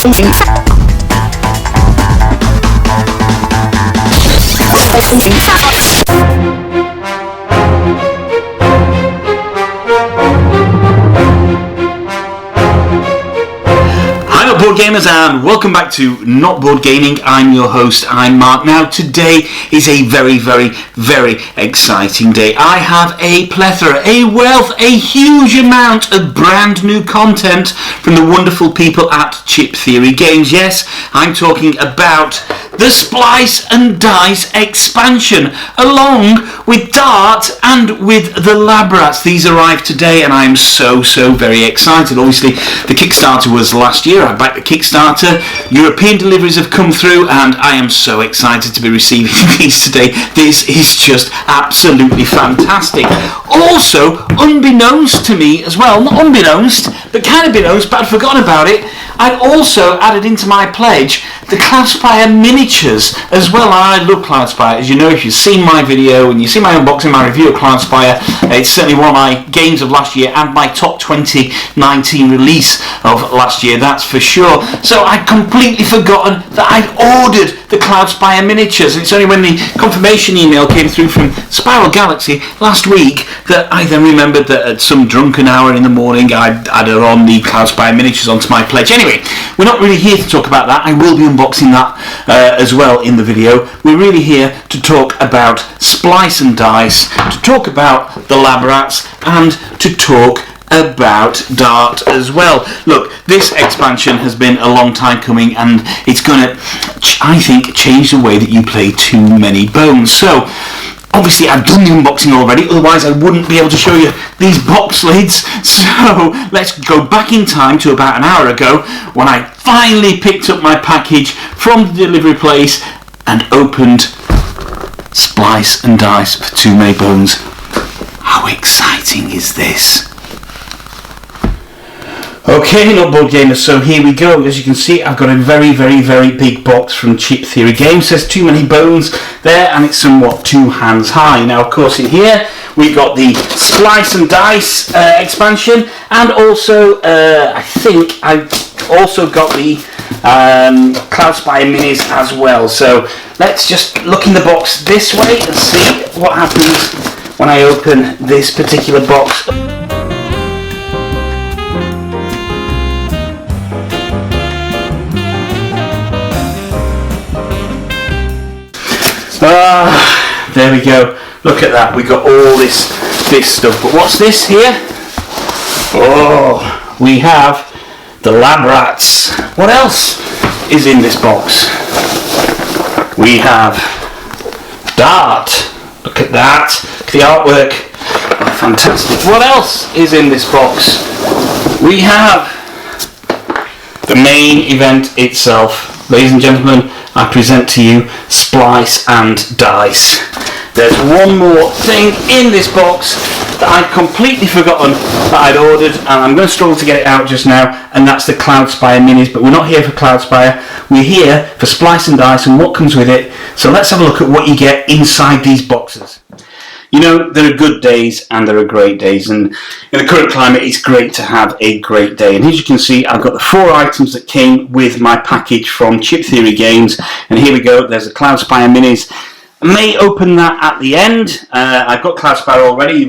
Board gamers, and welcome back to Not Board Gaming. I'm your host, I'm Mark. Now today is a very exciting day. I have a plethora, a wealth, a huge amount of brand new content from the wonderful people at Chip Theory Games. Yes, I'm talking about the Splice Dice Expansion, along with Dart and with the Lab Rats. These arrived today and I'm so very excited. Obviously the Kickstarter was last year. I backed the Kickstarter, European deliveries have come through, and I am so excited to be receiving these today. This is just absolutely fantastic. Also, unbeknownst to me as well, not unbeknownst, but kind of beknownst, but I'd forgotten about it, I'd also added into my pledge the Cloudspire Miniatures as well. I love Cloudspire. As you know, if you've seen my video and you've seen my unboxing, my review of Cloudspire, it's certainly one of my games of last year and my top 2019 release of last year, that's for sure. So I'd completely forgotten that I'd ordered the Cloudspire Miniatures. It's only when the confirmation email came through from Spiral Galaxy last week that I then remembered that at some drunken hour in the morning I'd added on the Cloudspire Miniatures onto my pledge. Anyway, we're not really here to talk about that. I will be unboxing that as well in the video. We're really here to talk about Splice and Dice, to talk about the Lab Rats, and to talk about Dart as well. Look, this expansion has been a long time coming, and it's going to, I think, change the way that you play Too Many Bones. So obviously I've done the unboxing already, otherwise I wouldn't be able to show you these box lids. So let's go back in time to about an hour ago when I finally picked up my package from the delivery place and opened Splice and Dice for Too Many Bones. How exciting is this? Okay, Not Board Gamers, so here we go. As you can see, I've got a very big box from Chip Theory Games. It says Too Many Bones there, and it's somewhat 2 hands high. Now, of course, in here we've got the Splice and Dice expansion, and also I think I've also got the Cloudspire Minis as well. So let's just look in the box this way and see what happens when I open this particular box. There we go. Look at that. We got all this stuff. But what's this here? Oh, we have the Lab Rats. What else is in this box? We have Dart. Look at that. Look at the artwork. Oh, fantastic. What else is in this box? We have the main event itself. Ladies and gentlemen, I present to you Splice and Dice. There's one more thing in this box that I'd completely forgotten that I'd ordered, and I'm going to struggle to get it out just now, and that's the Cloudspire Minis. But we're not here for Cloudspire, we're here for Splice and Dice and what comes with it. So let's have a look at what you get inside these boxes. You know, there are good days and there are great days, and in the current climate it's great to have a great day. And as you can see, I've got the 4 items that came with my package from Chip Theory Games, and here we go. There's the Cloudspire Minis. I may open that at the end. I've got Cloudspire already. You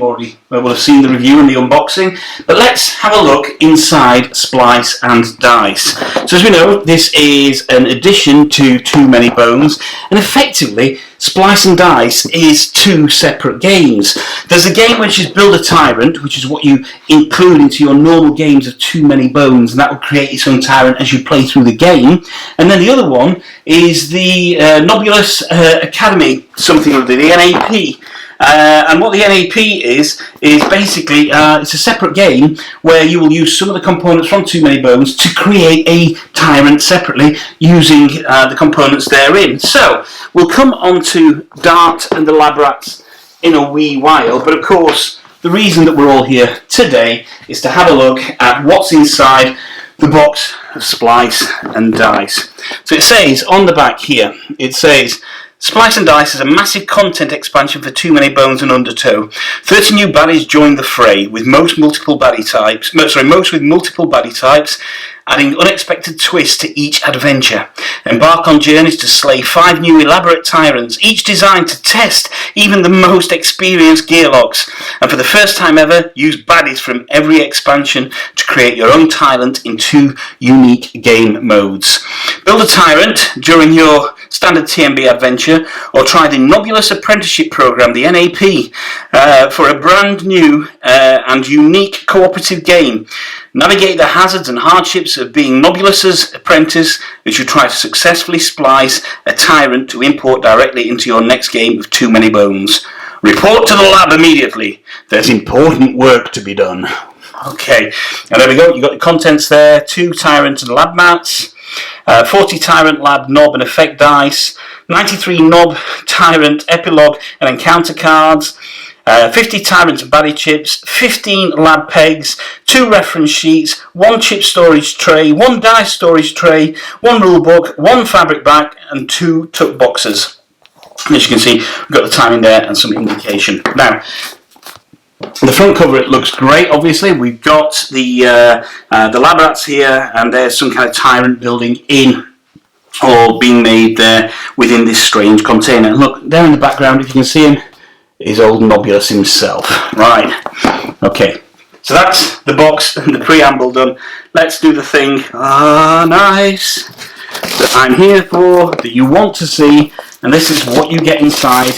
will have seen the review and the unboxing. But let's have a look inside Splice and Dice. So as we know, this is an addition to Too Many Bones, and effectively Splice and Dice is 2 separate games. There's a game which is Build a Tyrant, which is what you include into your normal games of Too Many Bones, and that will create its own tyrant as you play through the game. And then the other one is the Nobulus Academy, something or other, the NAP. And what the NAP is basically it's a separate game where you will use some of the components from Too Many Bones to create a tyrant separately using the components therein. So we'll come on to Dart and the Lab Rats in a wee while, but of course the reason that we're all here today is to have a look at what's inside the box of Splice and Dice. So it says on the back here, it says Splice and Dice is a massive content expansion for Too Many Bones and Undertow. 30 new baddies join the fray, with most with multiple baddie types, adding unexpected twists to each adventure. Embark on journeys to slay 5 new elaborate tyrants, each designed to test even the most experienced Gearlocs. And for the first time ever, use baddies from every expansion to create your own tyrant in 2 unique game modes. Build a tyrant during your standard TMB adventure, or try the Nobulous Apprenticeship Program, the NAP, for a brand new and unique cooperative game. Navigate the hazards and hardships of being Nobulus's apprentice as you try to successfully splice a tyrant to import directly into your next game of Too Many Bones. Report to the lab immediately. There's important work to be done. Okay, and there we go. You've got the contents there. 2 Tyrant and Lab Mats. 40 Tyrant, Lab, Knob and Effect Dice, 93 Knob, Tyrant, Epilogue and Encounter cards, 50 Tyrant and Baddie chips, 15 Lab pegs, 2 reference sheets, 1 chip storage tray, 1 dice storage tray, 1 rulebook, 1 fabric bag and 2 tuck boxes. As you can see, we've got the timing there and some indication. Now, the front cover, it looks great. Obviously, we've got the lab rats here, and there's some kind of tyrant building in or being made there within this strange container. And look, there in the background, if you can see him, is old Nobulus himself. Right, okay, so that's the box and the preamble done. Let's do the thing, nice, that I'm here for, that you want to see, and this is what you get inside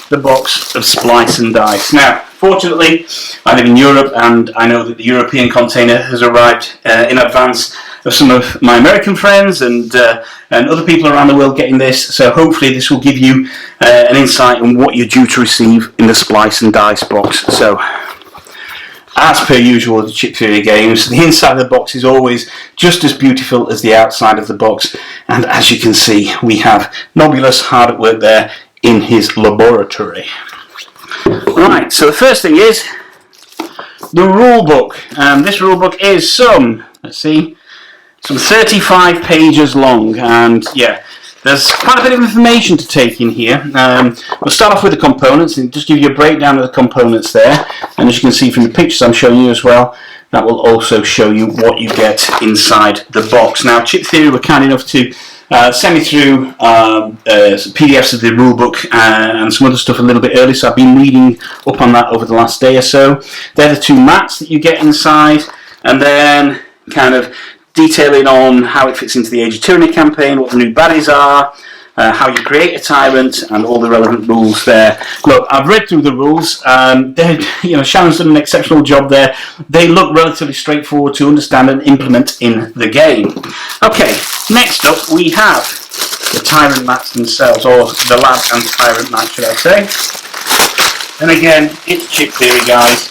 the box of Splice and Dice. Now, fortunately, I live in Europe, and I know that the European container has arrived in advance of some of my American friends and other people around the world getting this. So hopefully this will give you an insight on what you're due to receive in the Splice and Dice box. So, as per usual with the Chip Theory games, the inside of the box is always just as beautiful as the outside of the box. And as you can see, we have Nobulus hard at work there in his laboratory. Right, so the first thing is the rulebook. This rulebook is some 35 pages long, and yeah, there's quite a bit of information to take in here. We'll start off with the components and just give you a breakdown of the components there, and as you can see from the pictures I'm showing you as well, that will also show you what you get inside the box. Now, Chip Theory were kind enough to send me through PDFs of the rulebook and some other stuff a little bit early, so I've been reading up on that over the last day or so. They're the 2 mats that you get inside, and then kind of detailing on how it fits into the Age of Tyranny campaign, what the new baddies are, how you create a tyrant, and all the relevant rules there. Look, I've read through the rules. Shannon's done an exceptional job there. They look relatively straightforward to understand and implement in the game. Okay, next up we have the Tyrant mats themselves, or the Lab and Tyrant mats, should I say. And again, it's Chip Theory, guys.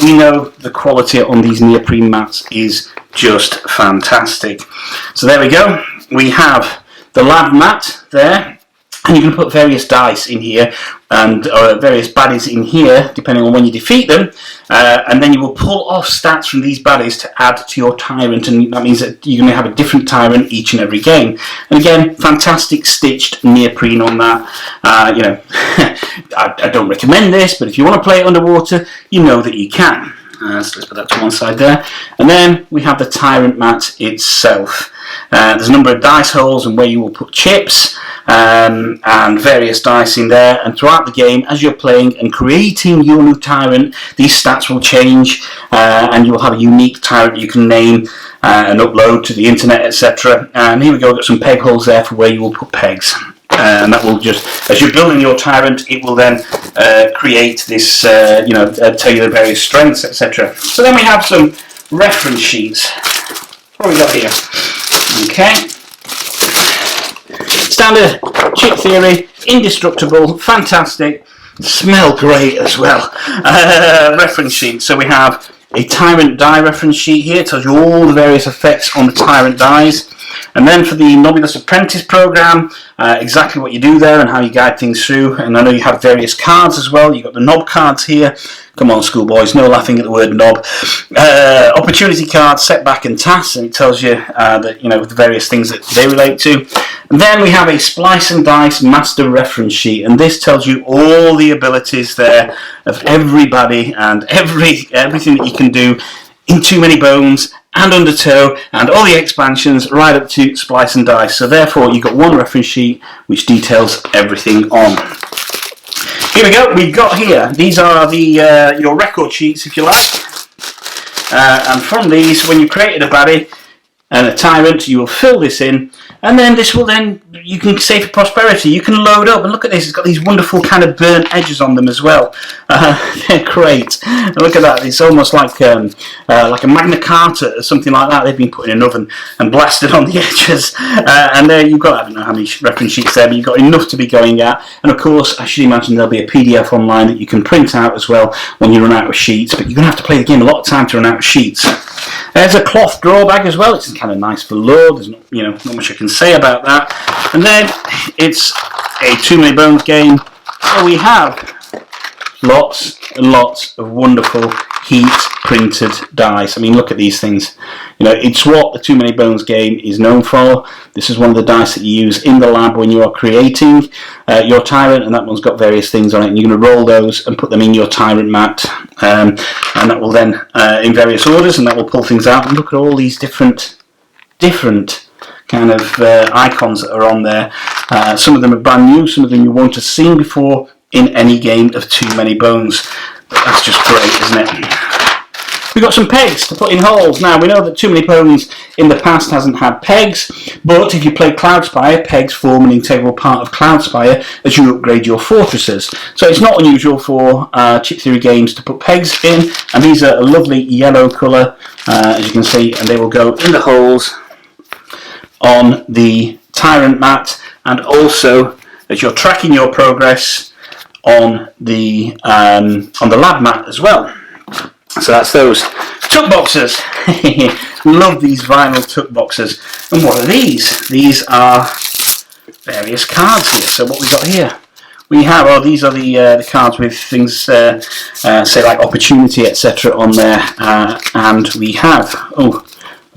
We know the quality on these neoprene mats is just fantastic. So there we go. We have the Lab mat there, and you can put various dice in here and various baddies in here depending on when you defeat them, and then you will pull off stats from these baddies to add to your tyrant, and that means that you're going to have a different tyrant each and every game. And again, fantastic stitched neoprene on that. I don't recommend this, but if you want to play it underwater, you know that you can. So let's put that to one side there. And then we have the Tyrant mat itself. There's a number of dice holes and where you will put chips and various dice in there, and throughout the game as you're playing and creating your new tyrant, these stats will change and you will have a unique tyrant you can name and upload to the internet, etc. And here we go, got some peg holes there for where you will put pegs. And that will just, as you're building your tyrant, it will then create this, tell you the various strengths, etc. So then we have some reference sheets. What have we got here? Okay. Standard Chip Theory, indestructible, fantastic, smell great as well. Reference sheet. So we have a Tyrant die reference sheet here, tells you all the various effects on the Tyrant dies. And then for the Nobulous Apprentice program, exactly what you do there and how you guide things through. And I know you have various cards as well. You've got the knob cards here. Come on, schoolboys, no laughing at the word knob. Opportunity card, setback and tasks, and it tells you the various things that they relate to. And then we have a Splice and Dice Master Reference Sheet, and this tells you all the abilities there of everybody and everything that you can do in Too Many Bones and Undertow and all the expansions right up to Splice and Dice. So therefore you've got one reference sheet which details everything on. Here we go, we've got here, these are the your record sheets if you like, and from these, when you created a baddie and a tyrant, you will fill this in, and then this will then, you can save for prosperity, you can load up, and look at this, it's got these wonderful kind of burnt edges on them as well. They're great. And look at that, it's almost like a Magna Carta or something like that. They've been put in an oven and blasted on the edges, and there you've got, I don't know how many reference sheets there, but you've got enough to be going at. And of course, I should imagine there'll be a PDF online that you can print out as well when you run out of sheets, but you're going to have to play the game a lot of time to run out of sheets. There's a cloth drawer bag as well. It's kind of nice for lore. There's not, not much I can say about that. And then it's a Too Many Bones game. So we have lots and lots of wonderful heat printed dice. I mean, look at these things. It's what the Too Many Bones game is known for. This is one of the dice that you use in the lab when you are creating your tyrant, and that one's got various things on it, and you're going to roll those and put them in your tyrant mat, and that will then in various orders, and that will pull things out. And look at all these different kind of icons that are on there. Some of them are brand new, some of them you won't have seen before in any game of Too Many Bones. But that's just great, isn't it? We've got some pegs to put in holes. Now, we know that Too Many Bones in the past hasn't had pegs, but if you play Cloudspire, pegs form an integral part of Cloudspire as you upgrade your fortresses. So it's not unusual for chip theory games to put pegs in, and these are a lovely yellow colour, as you can see, and they will go in the holes on the Tyrant mat, and also as you're tracking your progress on the lab mat as well. So that's those tuck boxes. Love these vinyl tuck boxes. And what are these? These are various cards here. So what we got here? We have, these are the cards with things, say like opportunity, etc. on there. And we have, look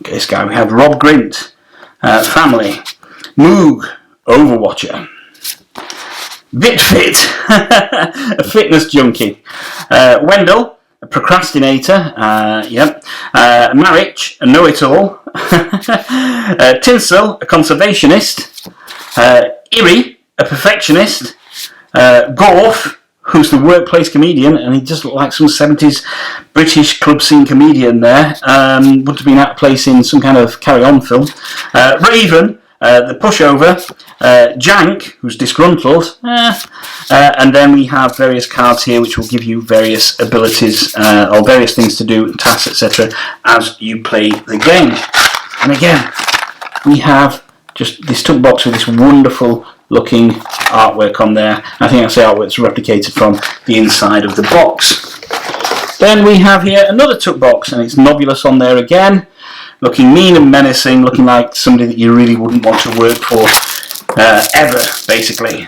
at this guy. We have Rob Grint, family, Moog, Overwatcher, BitFit, a fitness junkie, Wendell, a procrastinator, Marich, a know-it-all, Tinsel, a conservationist, Iri, a perfectionist, Gorf, who's the workplace comedian, and he just looked like some 70s British club scene comedian there, would have been out of place in some kind of carry-on film, Raven, the pushover, Jank, who's disgruntled, and then we have various cards here which will give you various abilities or various things to do, tasks, etc. as you play the game. And again, we have just this tuck box with this wonderful looking artwork on there. I think that's the artwork that's replicated from the inside of the box. Then we have here another tuck box, and it's Nobulus on there again, looking mean and menacing, looking like somebody that you really wouldn't want to work for ever, basically.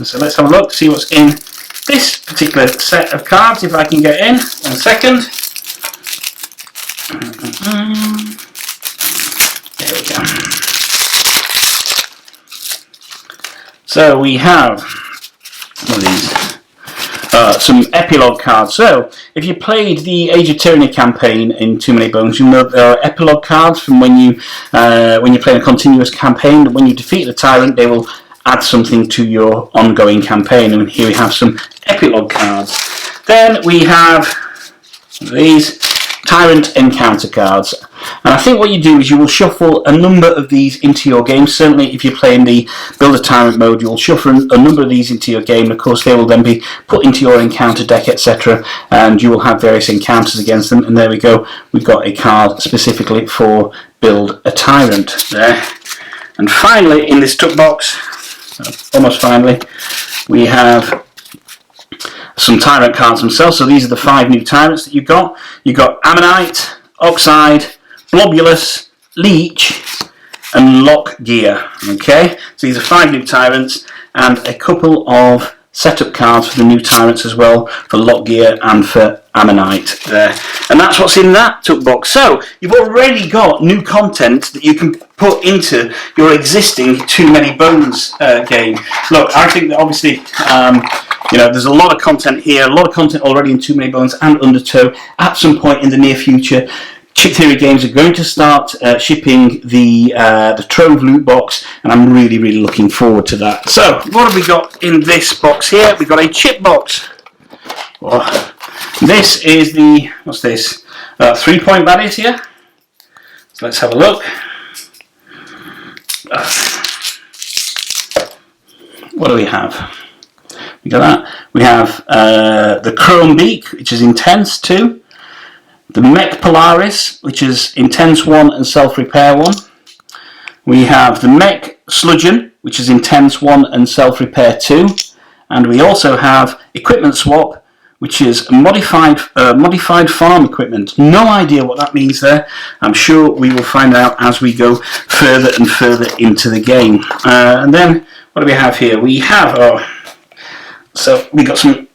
So let's have a look, see what's in this particular set of cards, if I can get in. 1 second. There we go. So we have one of these. Some epilogue cards. So, if you played the Age of Tyranny campaign in Too Many Bones, you know there are epilogue cards from when you're playing a continuous campaign. When you defeat the tyrant, they will add something to your ongoing campaign. And here we have some epilogue cards. Then we have these Tyrant encounter cards. And I think what you do is you will shuffle a number of these into your game. Certainly if you're playing the Build a Tyrant mode, you'll shuffle a number of these into your game. Of course, they will then be put into your encounter deck, etc. And you will have various encounters against them. And there we go. We've got a card specifically for Build a Tyrant there. And finally, in this tuck box, almost finally, we have some Tyrant cards themselves. So these are the 5 new Tyrants that you've got. You've got Ammonite, Oxide, Globulus, Leech, and Lock Gear. Okay, so these are 5 new Tyrants and a couple of setup cards for the new Tyrants as well, for Lock Gear and for Ammonite there. And that's what's in that tuck box. So you've already got new content that you can put into your existing Too Many Bones game. Look, I think that obviously there's a lot of content here, a lot of content already in Too Many Bones and Undertow. At some point in the near future, Chip Theory Games are going to start shipping the Trove loot box, and I'm really, really looking forward to that. So, what have we got in this box here? We've got a chip box. Oh, this is the, what's this? 3-point baddies here. So let's have a look. What do we have? We got that. We have the Chrome Beak, which is Intense 2. The Mech Polaris, which is Intense 1 and Self-Repair 1. We have the Mech Sludgeon, which is Intense 1 and Self-Repair 2. And we also have Equipment Swap, which is modified farm equipment. No idea what that means there. I'm sure we will find out as we go further and further into the game. And then, what do we have here? We have, so we got some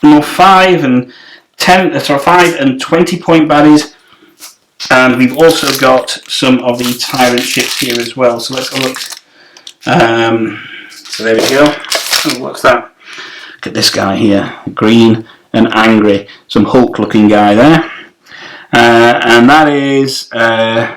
more 5 and 20-point baddies, and we've also got some of the Tyrant chips here as well. So let's have a look. So there we go. Oh, what's that? Look at this guy here, green and angry, some Hulk looking guy there, and that is a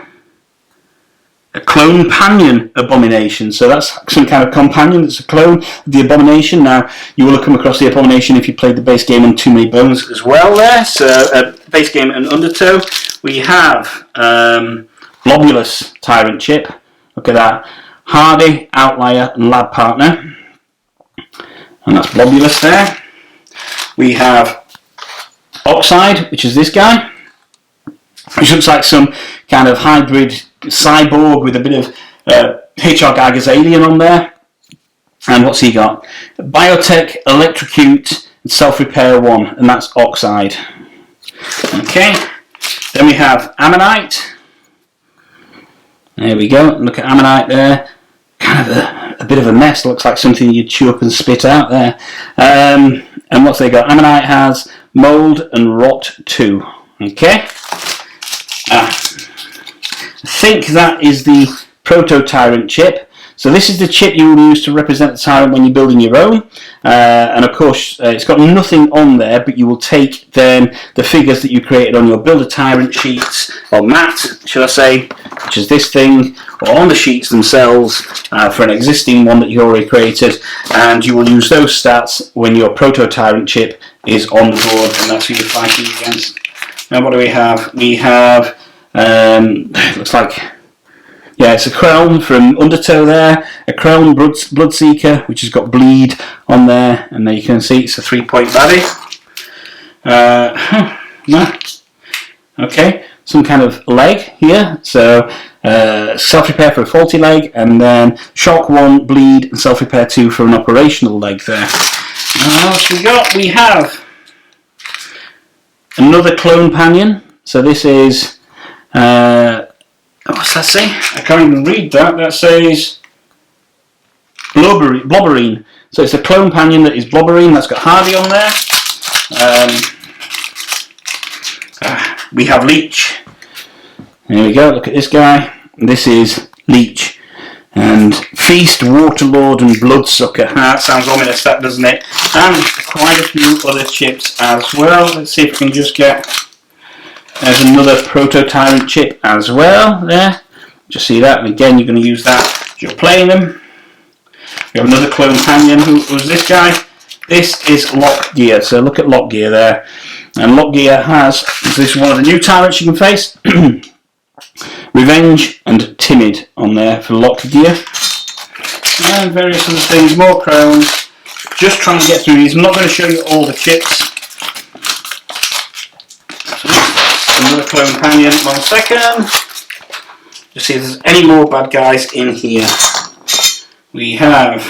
clone companion abomination. So that's some kind of companion that's a clone of the abomination. Now you will have come across the abomination if you played the base game on Too Many Bones as well there. So base game and Undertow. We have Globulus Tyrant chip. Look at that. Hardy, Outlier and Lab Partner. And that's Globulus there. We have Oxide, which is this guy, which looks like some kind of hybrid cyborg with a bit of H.R. Geiger's alien on there. And what's he got? Biotech, Electrocute, and Self-Repair 1, and that's Oxide. Okay, then we have Ammonite. There we go, look at Ammonite there. Kind of a bit of a mess, looks like something you'd chew up and spit out there. And what's they got? Ammonite has Mold and Rot 2. Okay. I think that is the Proto Tyrant chip. So this is the chip you will use to represent the Tyrant when you're building your own. And of course, it's got nothing on there, but you will take then the figures that you created on your Build a Tyrant sheets, or mat, should I say, which is this thing, or on the sheets themselves for an existing one that you already created, and you will use those stats when your Proto Tyrant chip is on the board, and that's who you're fighting against. Now what do we have? We have, looks like, yeah, it's a Crown from Undertow there, a Crown Bloodseeker, which has got Bleed on there, and there you can see it's a 3-point baddie. Okay, some kind of leg here, so Self-Repair for a faulty leg, and then Shock 1, Bleed, and Self-Repair 2 for an operational leg there. What else we got? We have another Clone Companion, so this is... what's that say? I can't even read that. That says Blobberine. So it's a Clone Companion that is Blobberine. That's got Hardy on there. We have Leech. There we go. Look at this guy. This is Leech. And Feast, Waterlord and Bloodsucker. That sounds ominous, that, doesn't it? And quite a few other chips as well. Let's see if we can just get... There's another Proto Tyrant chip as well there. Just see that, and again you're going to use that as you're playing them. We have another Clone Companion. Who's this guy? This is Lock Gear. So look at Lock Gear there. And Lock Gear has, this is one of the new Tyrants you can face. Revenge and Timid on there for Lock Gear. And various other things, more Crones. Just trying to get through these. I'm not going to show you all the chips. Another Clone Companion, 1 second. Just see if there's any more bad guys in here. We have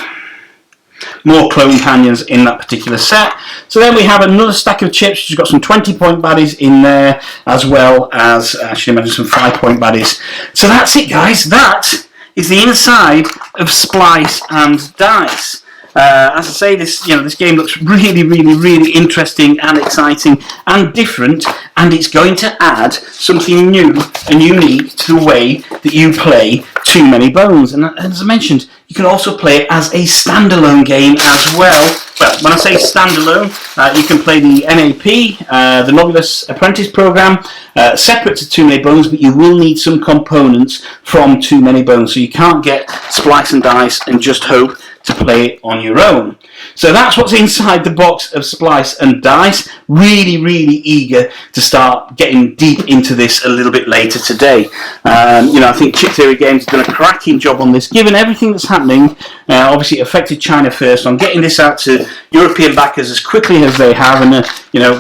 more Clone Companions in that particular set. So then we have another stack of chips, which has got some 20-point baddies in there, as well as, I should imagine, some 5-point baddies. So that's it, guys. That is the inside of Splice and Dice. As I say, this game looks really, really, really interesting and exciting and different, and it's going to add something new and unique to the way that you play Too Many Bones. And as I mentioned, you can also play it as a standalone game as well. Well, when I say standalone, you can play the NAP, the Novice Apprentice Program, separate to Too Many Bones, but you will need some components from Too Many Bones, so you can't get Splice and Dice and just hope to play it on your own. So that's what's inside the box of Splice and Dice. Really, really eager to start getting deep into this a little bit later today. I think Chip Theory Games has done a cracking job on this, given everything that's happening. Obviously, it affected China first, on getting this out to European backers as quickly as they have, and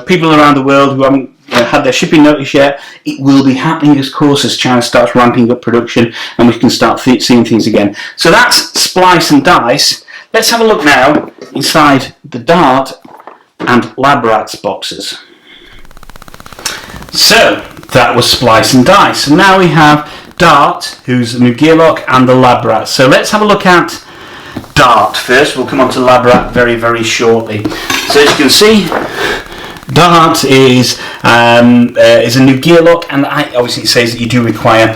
people around the world who haven't had their shipping notice yet. It will be happening, of course, as China starts ramping up production and we can start seeing things again. So that's Splice and Dice. Let's have a look now inside the Dart and Lab Rats boxes. So that was Splice and Dice. And now we have Dart, who's the new Gearlock, and the Lab Rats. So let's have a look at Dart first. We'll come on to Lab Rat very, very shortly. So as you can see, Dart is a new Gearlock, and obviously it says that you do require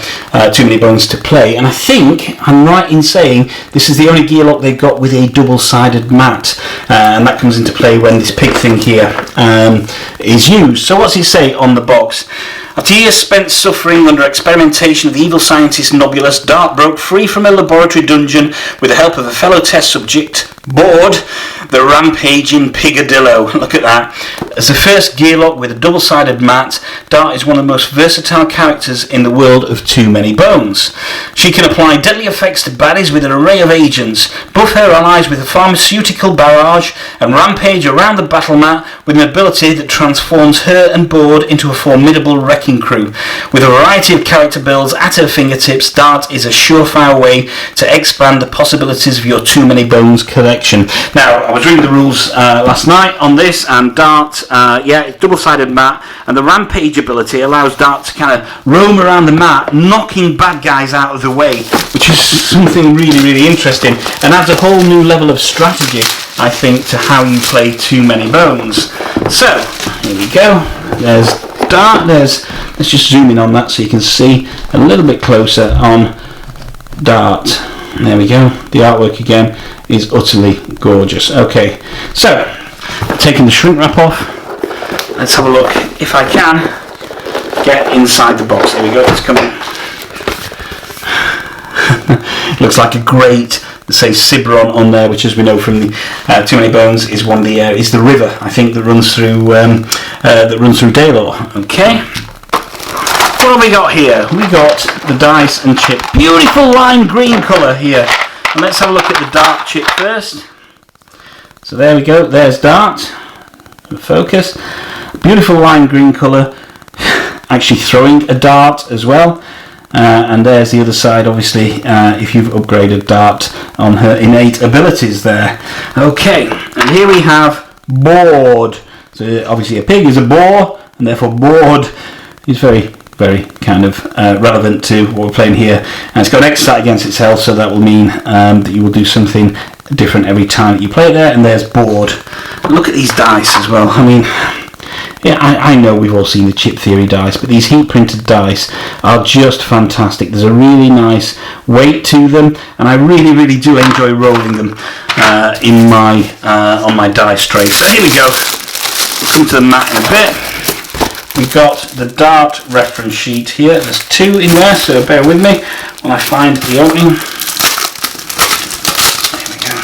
Too Many Bones to play, and I think I'm right in saying this is the only Gearlock they've got with a double-sided mat, and that comes into play when this pig thing here is used. So what's it say on the box? After years spent suffering under experimentation of the evil scientist Nobulus, Dart broke free from a laboratory dungeon with the help of a fellow test subject, Bored, the rampaging Pigadillo. Look at that. As the first Gearlock with a double-sided mat, Dart is one of the most versatile characters in the world of Too Many Bones. She can apply deadly effects to baddies with an array of agents, buff her allies with a pharmaceutical barrage, and rampage around the battle mat with an ability that transforms her and Bored into a formidable wrecking crew. With a variety of character builds at her fingertips, Dart is a surefire way to expand the possibilities of your Too Many Bones collection. Now, I was reading the rules last night on this, and Dart, it's double-sided mat, and the rampage ability allows Dart to kind of roam around the mat, knocking bad guys out of the way, which is something really, really interesting, and adds a whole new level of strategy, I think, to how you play Too Many Bones. So, here we go. There's Dart. Let's just zoom in on that so you can see a little bit closer on Dart. There we go. The artwork again is utterly gorgeous. Okay, so taking the shrink wrap off, let's have a look if I can get inside the box. There we go, it's coming. Looks like a great, say, Cibron on there, which, as we know from the Too Many Bones, is one of the is the river, I think, that runs through Daylor. Okay, what have we got here? We got the dice and chip, beautiful lime green colour here. And let's have a look at the Dart chip first. So there we go, there's Dart. Focus. Beautiful lime green colour. Actually throwing a dart as well. And there's the other side, obviously, if you've upgraded Dart on her innate abilities there. Okay, and here we have Bored. So obviously a pig is a boar, and therefore Bored is very, very kind of relevant to what we're playing here, and it's got an X stat against itself, so that will mean that you will do something different every time that you play there. And there's Bored. Look at these dice as well. I mean, yeah, I know we've all seen the Chip Theory dice, but these heat printed dice are just fantastic. There's a really nice weight to them, and I really, really do enjoy rolling them in my on my dice tray. So here we go. We'll come to the mat in a bit. We've got the Dart reference sheet here. There's two in there, so bear with me when I find the opening. There we go.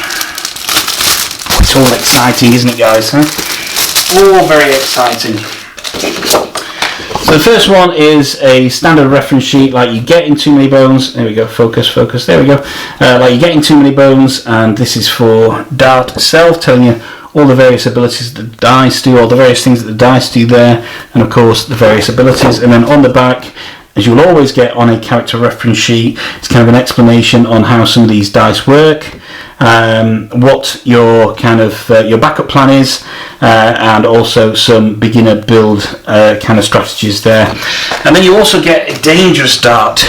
It's all exciting, isn't it, guys? Huh? All very exciting. So the first one is a standard reference sheet like you get in Too Many Bones. There we go, focus, there we go. Like you get in Too Many Bones, and this is for Dart itself, telling you all the various abilities that the dice do, all the various things that the dice do there, and of course the various abilities. And then on the back, as you'll always get on a character reference sheet, it's kind of an explanation on how some of these dice work, what your kind of your backup plan is, and also some beginner build kind of strategies there. And then you also get a dangerous Dart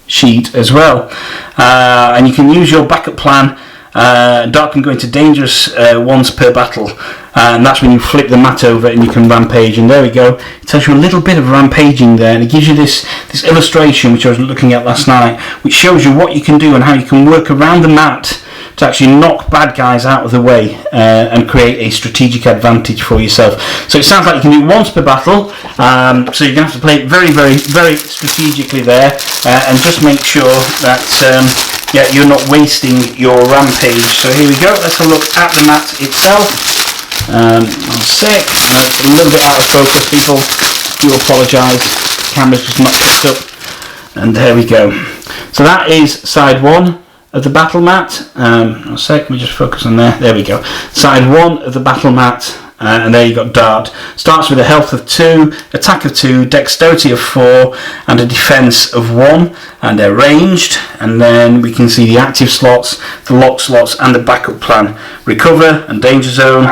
sheet as well, and you can use your backup plan. Dart can go into dangerous once per battle, and that's when you flip the mat over and you can rampage. And there we go, it tells you a little bit of rampaging there, and it gives you this illustration which I was looking at last night, which shows you what you can do and how you can work around the mat to actually knock bad guys out of the way and create a strategic advantage for yourself. So it sounds like you can do once per battle, so you're going to have to play it very, very, very strategically there, and just make sure that yeah, you're not wasting your rampage. So here we go, let's have a look at the mat itself. One sec, it's a little bit out of focus, people, do apologise, the camera's just not picked up, and there we go. So that is side 1 of the battle mat. One sec, let me just focus on there we go. Side 1 of the battle mat, and there you got Dart. Starts with a health of 2, attack of 2, dexterity of 4, and a defense of 1, and they're ranged. And then we can see the active slots, the lock slots, and the backup plan. Recover and danger zone,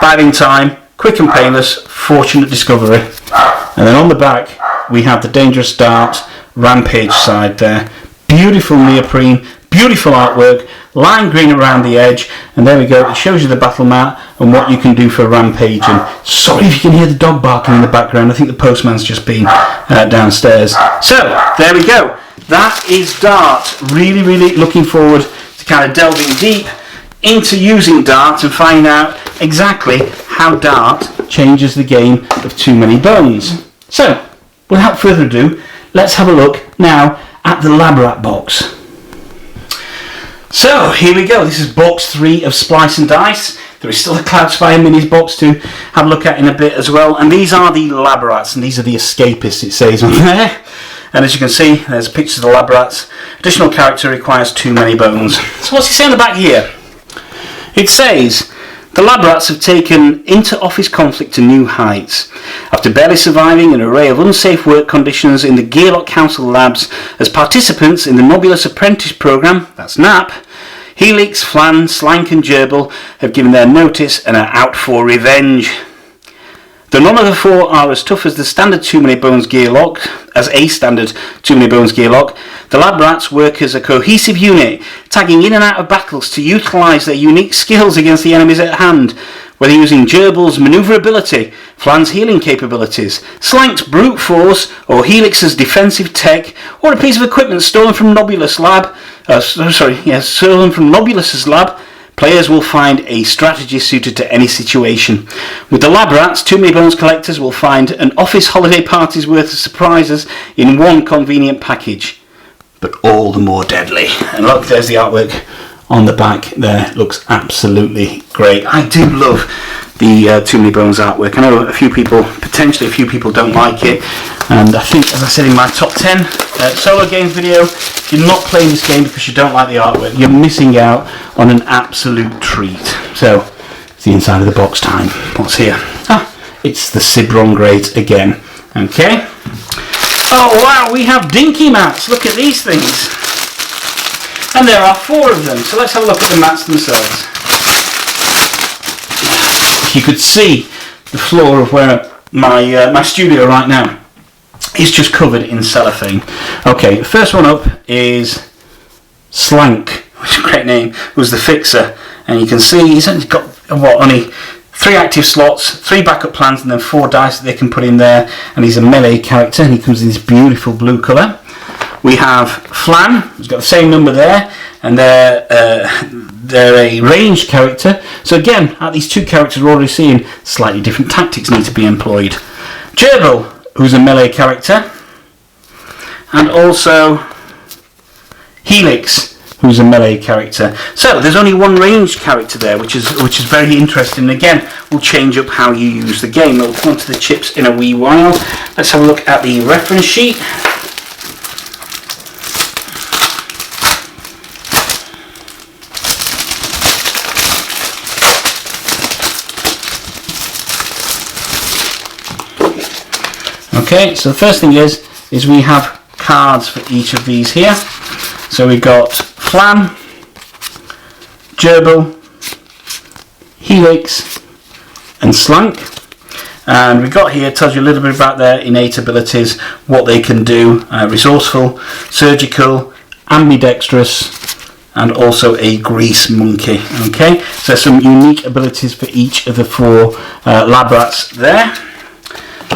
biding time, quick and painless, fortunate discovery. And then on the back we have the dangerous Dart rampage side there. Beautiful neoprene, beautiful artwork, lime green around the edge, and there we go, it shows you the battle mat and what you can do for rampaging. Sorry if you can hear the dog barking in the background, I think the postman's just been downstairs. So there we go, that is Dart. Really, really looking forward to kind of delving deep into using Dart and finding out exactly how Dart changes the game of Too Many Bones. So without further ado, let's have a look now at the Lab Rat box. So here we go, this is box 3 of Splice and Dice. There is still a Cloudspire Minis box to have a look at in a bit as well, and these are the Lab Rats, and these are the escapists, it says on there. And as you can see, there's pictures of the Lab Rats. Additional character requires Too Many Bones. So what's it say on the back here? It says, the Lab Rats have taken inter-office conflict to new heights. After barely surviving an array of unsafe work conditions in the Gearlock Council labs as participants in the Nobulus Apprentice Programme, that's NAP, Helix, Flan, Slank and Gerbil have given their notice and are out for revenge. Though none of the 4 are as tough as the standard Too Many Bones Gearlock, the Lab Rats work as a cohesive unit, tagging in and out of battles to utilise their unique skills against the enemies at hand, whether using Gerbil's manoeuvrability, Flan's healing capabilities, Slank's brute force, or Helix's defensive tech, or a piece of equipment stolen from Nobulus's lab. Players will find a strategy suited to any situation. With the Lab Rats, Too Many Bones collectors will find an office holiday party's worth of surprises in one convenient package, but all the more deadly. And look, there's the artwork on the back there. Looks absolutely great. I do love the Too Many Bones artwork. I know potentially a few people don't like it, and I think, as I said in my top 10 solo games video, if you're not playing this game because you don't like the artwork, you're missing out on an absolute treat. So it's the inside of the box time. What's here? It's the Cibron Grate again. Okay. Oh wow, we have dinky mats. Look at these things. And there are 4 of them. So let's have a look at the mats themselves. If you could see the floor of where my studio right now is just covered in cellophane. Okay, the first one up is Slank, which is a great name, who's the fixer. And you can see he's only got, only 3 active slots, 3 backup plans, and then 4 dice that they can put in there. And he's a melee character, and he comes in this beautiful blue colour. We have Flan, who's got the same number there, and they're a ranged character. So again, at these 2 characters we're already seeing slightly different tactics need to be employed. Gerbil, who's a melee character, and also Helix, who's a melee character. So there's only 1 ranged character there, which is very interesting. Again, will change up how you use the game. We'll come on to the chips in a wee while. Let's have a look at the reference sheet. Okay, so the first thing is we have cards for each of these here. So we've got Flan, Gerbil, Helix, and Slank. And we've got here, tells you a little bit about their innate abilities, what they can do, resourceful, surgical, ambidextrous, and also a grease monkey. Okay, so some unique abilities for each of the 4 Lab Rats there.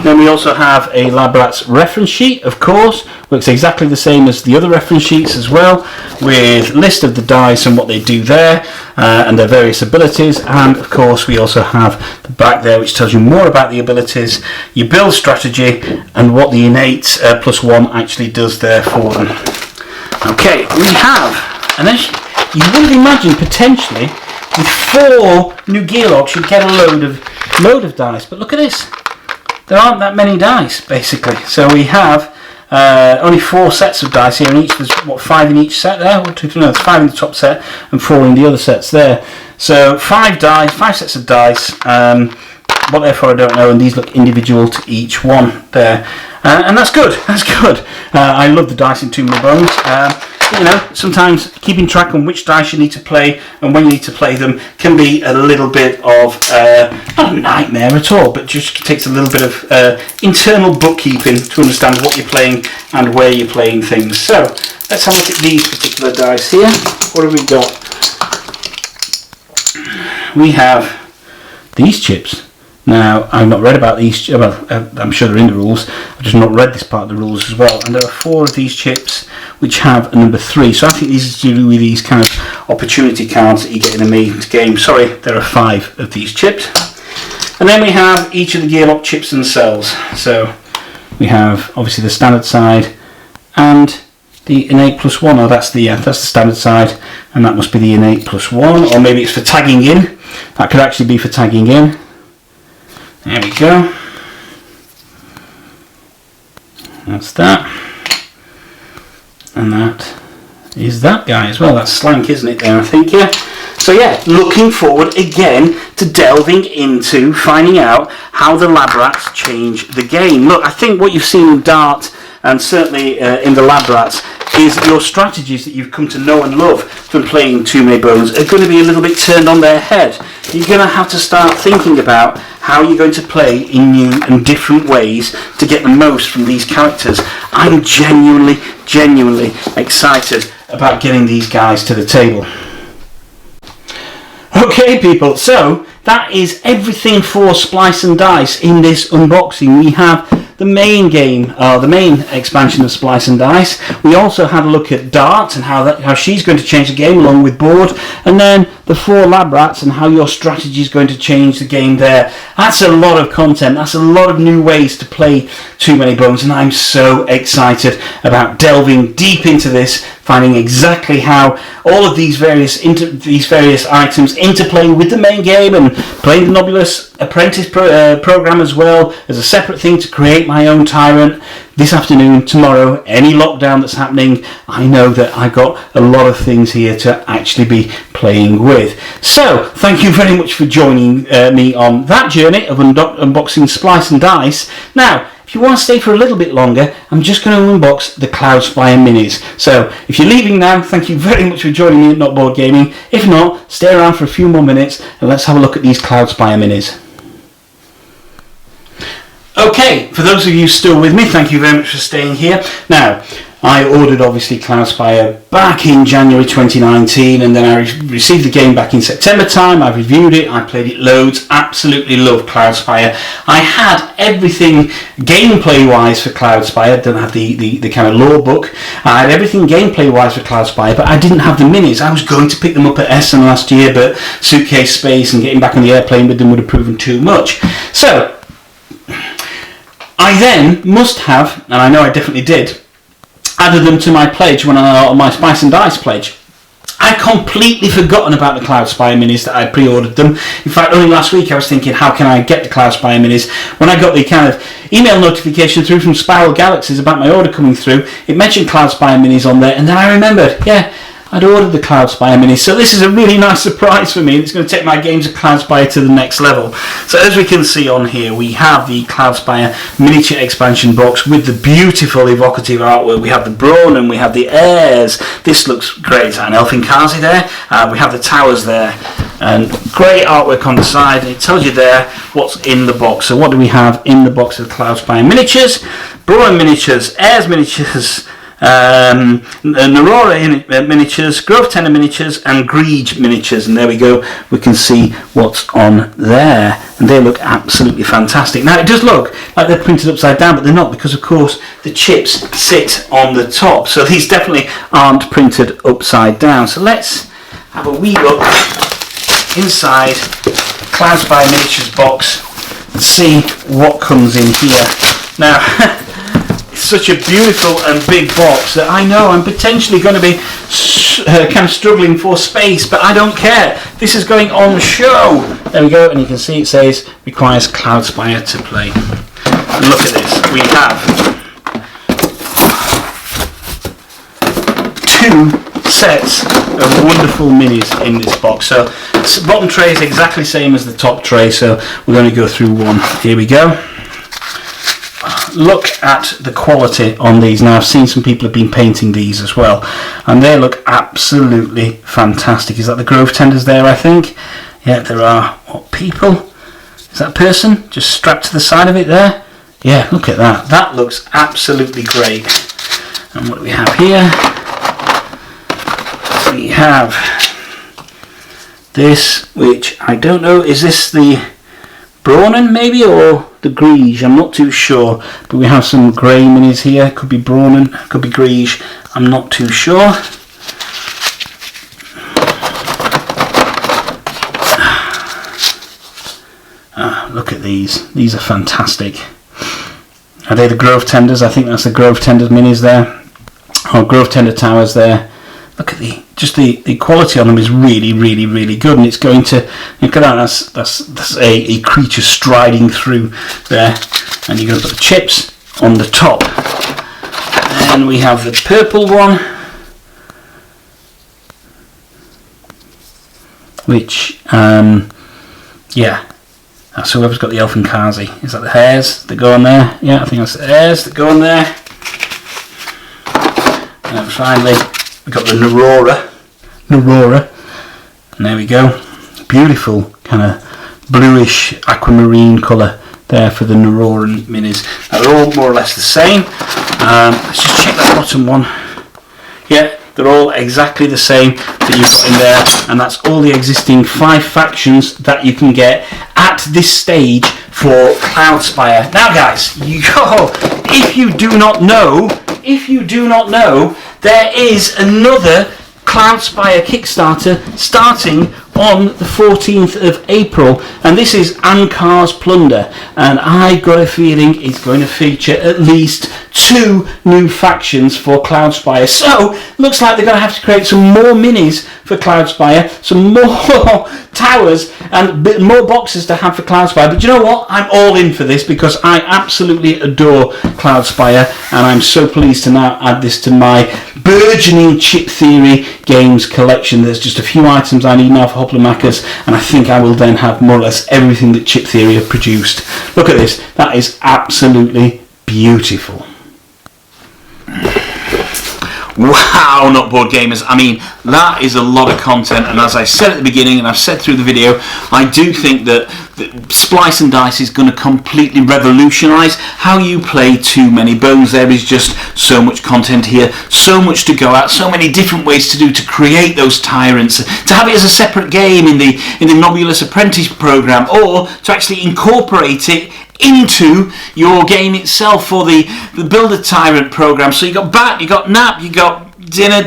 Then we also have a Lab Rats reference sheet, of course. Works exactly the same as the other reference sheets as well, with list of the dice and what they do there, and their various abilities. And of course we also have the back there, which tells you more about the abilities, your build strategy, and what the innate +1 actually does there for them. Okay, we have, and as you wouldn't imagine, potentially with 4 new Gearlocs you'd get a load of dice, but look at this, there aren't that many dice basically. So we have only 4 sets of dice here in each. There's what, 5 in each set there? 1, 2, 3, no, there's 5 in the top set and 4 in the other sets there. So 5 dice, 5 sets of dice. What they're for I don't know, and these look individual to each one there. And that's good, that's good. I love the dice in Too Many Bones. You know, sometimes keeping track on which dice you need to play and when you need to play them can be a little bit of, not a nightmare at all, but just takes a little bit of internal bookkeeping to understand what you're playing and where you're playing things. So, let's have a look at these particular dice here. What have we got? We have these chips. Now, I've not read about these, well, I'm sure they're in the rules, I've just not read this part of the rules as well. And there are 4 of these chips which have a number 3. So I think these are to do with these kind of opportunity cards that you get in a main game. Sorry, there are 5 of these chips. And then we have each of the Gearlock chips themselves. So we have obviously the standard side and the innate +1. Oh, that's the standard side, and that must be the innate +1, or maybe it's for tagging in. That could actually be for tagging in. There we go. That's that. And that is that guy as well. That's Slank, isn't it there, I think, yeah? So yeah, looking forward again to delving into finding out how the Lab Rats change the game. Look, I think what you've seen in Dart, and certainly in the Lab Rats, is your strategies that you've come to know and love from playing Too Many Bones are going to be a little bit turned on their head. You're going to have to start thinking about how you're going to play in new and different ways to get the most from these characters. I'm genuinely excited about getting these guys to the table. Okay people, so that is everything for Splice and Dice in this unboxing. We have the main game, the main expansion of Splice and Dice. We also had a look at Dart and how she's going to change the game along with Board, and then the 4 Lab Rats and how your strategy is going to change the game there. That's a lot of content, that's a lot of new ways to play Too Many Bones, and I'm so excited about delving deep into this, finding exactly how all of these various items interplay with the main game, and playing the Nobulus Apprentice program as well as a separate thing to create my own Tyrant. This afternoon, tomorrow, any lockdown that's happening, I know that I got a lot of things here to actually be playing with. So, thank you very much for joining me on that journey of unboxing Splice and Dice. Now, if you want to stay for a little bit longer, I'm just going to unbox the Cloudspire Minis. So, if you're leaving now, thank you very much for joining me at Not Board Gaming. If not, stay around for a few more minutes and let's have a look at these Cloudspire Minis. Okay, for those of you still with me, thank you very much for staying here. Now, I ordered obviously Cloudspire back in January 2019, and then I received the game back in September time. I reviewed it, I played it loads, absolutely loved Cloudspire. I had everything gameplay wise for Cloudspire, didn't have the kind of lore book. I had everything gameplay wise for Cloudspire, but I didn't have the minis. I was going to pick them up at Essen last year, but suitcase space and getting back on the airplane with them would have proven too much. So, I then must have, and I know I definitely did, added them to my pledge when on my Spice and Dice pledge. I'd completely forgotten about the Cloudspire Minis that I pre-ordered them. In fact, only last week I was thinking, how can I get the Cloudspire Minis? When I got the kind of email notification through from Spiral Galaxies about my order coming through, it mentioned Cloudspire Minis on there, and then I remembered, yeah, I'd ordered the Cloudspire Minis. So this is a really nice surprise for me. It's going to take my games of Cloudspire to the next level. So as we can see on here, we have the Cloudspire Miniature Expansion box with the beautiful evocative artwork. We have the Brawn and we have the Airs. This looks great. Is that an Elfinkazi there? We have the towers there. And great artwork on the side. It tells you there what's in the box. So what do we have in the box of Cloudspire Miniatures? Brawn Miniatures, Airs Miniatures, Narora Miniatures, Grove Tender Miniatures, and Greege Miniatures. And there we go. We can see what's on there. And they look absolutely fantastic. Now, it does look like they're printed upside down, but they're not, because, of course, the chips sit on the top. So these definitely aren't printed upside down. So let's have a wee look inside Cloudspire Miniatures box and see what comes in here. Now, it's such a beautiful and big box that I know I'm potentially going to be kind of struggling for space, but I don't care. This is going on show. There we go, and you can see it says requires Cloudspire to play. And look at this. We have 2 sets of wonderful minis in this box. So the bottom tray is exactly the same as the top tray, so we're going to go through one. Here we go. Look at the quality on these. Now, I've seen some people have been painting these as well, and they look absolutely fantastic. Is that the Grove Tenders there, I think? Yeah, there are. What, people? Is that a person just strapped to the side of it there? Yeah, look at that. That looks absolutely great. And what do we have here? We have this, which I don't know, is this the Braunen maybe, or the Greege? I'm not too sure, but we have some grey minis here. Could be Braunen, could be Greege, I'm not too sure. Look at these are fantastic. Are they the Grove Tenders? I think that's the Grove Tender minis there, or Grove Tender Towers there. Look at the quality on them is really, really, really good, and it's going to, look at that, that's a creature striding through there, and you're going to put the chips on the top. And we have the purple one, which, yeah, that's whoever's got the Elfenkazi. Is that the hares that go on there? Yeah, I think that's the hares that go on there. And finally, we've got the Narora, and there we go. Beautiful kind of bluish aquamarine colour there for the Naroran minis. Now, they're all more or less the same. Let's just check that bottom one. Yeah, they're all exactly the same that you've got in there, and that's all the existing 5 factions that you can get at this stage for Cloudspire. Now, guys, if you do not know, there is another Cloudspire Kickstarter starting on the 14th of April, and this is Ankar's Plunder, and I got a feeling it's going to feature at least 2 new factions for Cloudspire. So looks like they're going to have to create some more minis for Cloudspire, some more towers, and more boxes to have for Cloudspire. But you know what? I'm all in for this, because I absolutely adore Cloudspire, and I'm so pleased to now add this to my burgeoning Chip Theory games collection. There's just a few items I need now for Hoplamackers, and I think I will then have more or less everything that Chip Theory have produced. Look at this. That is absolutely beautiful. Wow, not board gamers. I mean, that is a lot of content, and as I said at the beginning, and I've said through the video, I do think that Splice and Dice is going to completely revolutionise how you play Too Many Bones. There is just so much content here, so much to go at, so many different ways to create those tyrants, to have it as a separate game in the Nobulus Apprentice program, or to actually incorporate it into your game itself for the Build a Tyrant program. So you got bat, you got nap, you got dinner,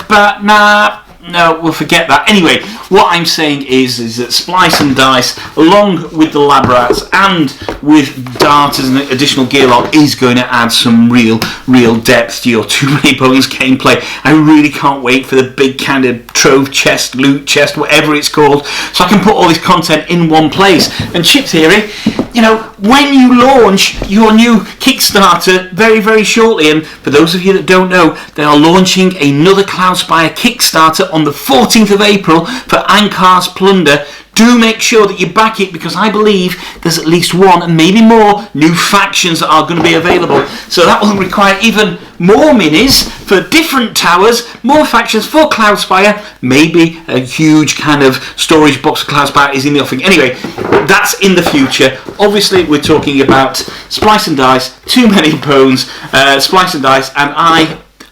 bat, nap. No, we'll forget that. Anyway, what I'm saying is that Splice and Dice, along with the Lab Rats and with Darters and additional Gearlock, is going to add some real depth to your Too Many Bones gameplay. I really can't wait for the big kind of trove chest, loot chest, whatever it's called, so I can put all this content in one place. And Chip Theory, you know, when you launch your new Kickstarter very, very shortly, and for those of you that don't know, they are launching another Cloudspire Kickstarter on the 14th of April for Ankar's Plunder do make sure that you back it, because I believe there's at least one and maybe more new factions that are going to be available. So that will require even more minis for different towers, more factions for Cloudspire, maybe a huge kind of storage box of Cloudspire is in the offing. Anyway, that's in the future. Obviously, we're talking about Splice and Dice, Too Many Bones, Splice and Dice, and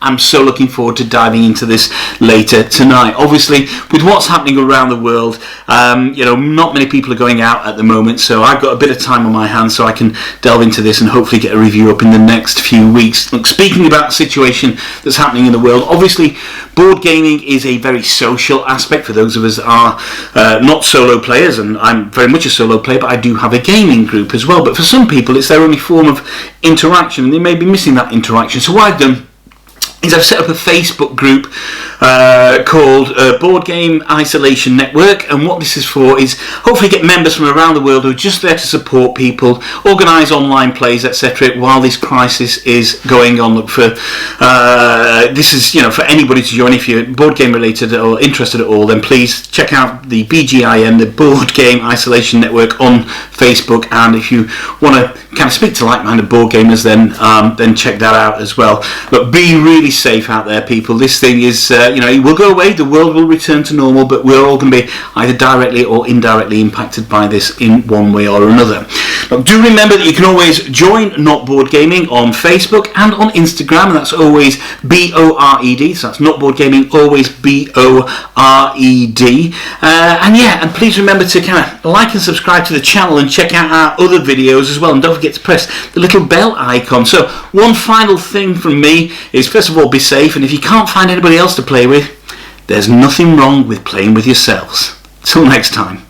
I'm so looking forward to diving into this later tonight. Obviously, with what's happening around the world, you know, not many people are going out at the moment, so I've got a bit of time on my hands so I can delve into this and hopefully get a review up in the next few weeks. Look, speaking about the situation that's happening in the world, obviously, board gaming is a very social aspect for those of us that are not solo players, and I'm very much a solo player, but I do have a gaming group as well. But for some people, it's their only form of interaction, and they may be missing that interaction. So what I've done is I've set up a Facebook group called Board Game Isolation Network, and what this is for is hopefully get members from around the world who are just there to support people, organise online plays, etc. while this crisis is going on. Look, for this is, you know, for anybody to join. If you're board game related or interested at all, then please check out the BGIN, the Board Game Isolation Network, on Facebook. And if you want to kind of speak to like-minded board gamers, then check that out as well. But be really safe out there, people. This thing is, you know, it will go away, the world will return to normal, but we're all going to be either directly or indirectly impacted by this in one way or another. Now, do remember that you can always join Not Board Gaming on Facebook and on Instagram, and that's always BORED, so that's Not Board Gaming, always BORED. And yeah, and please remember to kind of like and subscribe to the channel and check out our other videos as well, and don't forget to press the little bell icon. So one final thing from me is, first of all, be safe, and if you can't find anybody else to play with, there's nothing wrong with playing with yourselves. Till next time.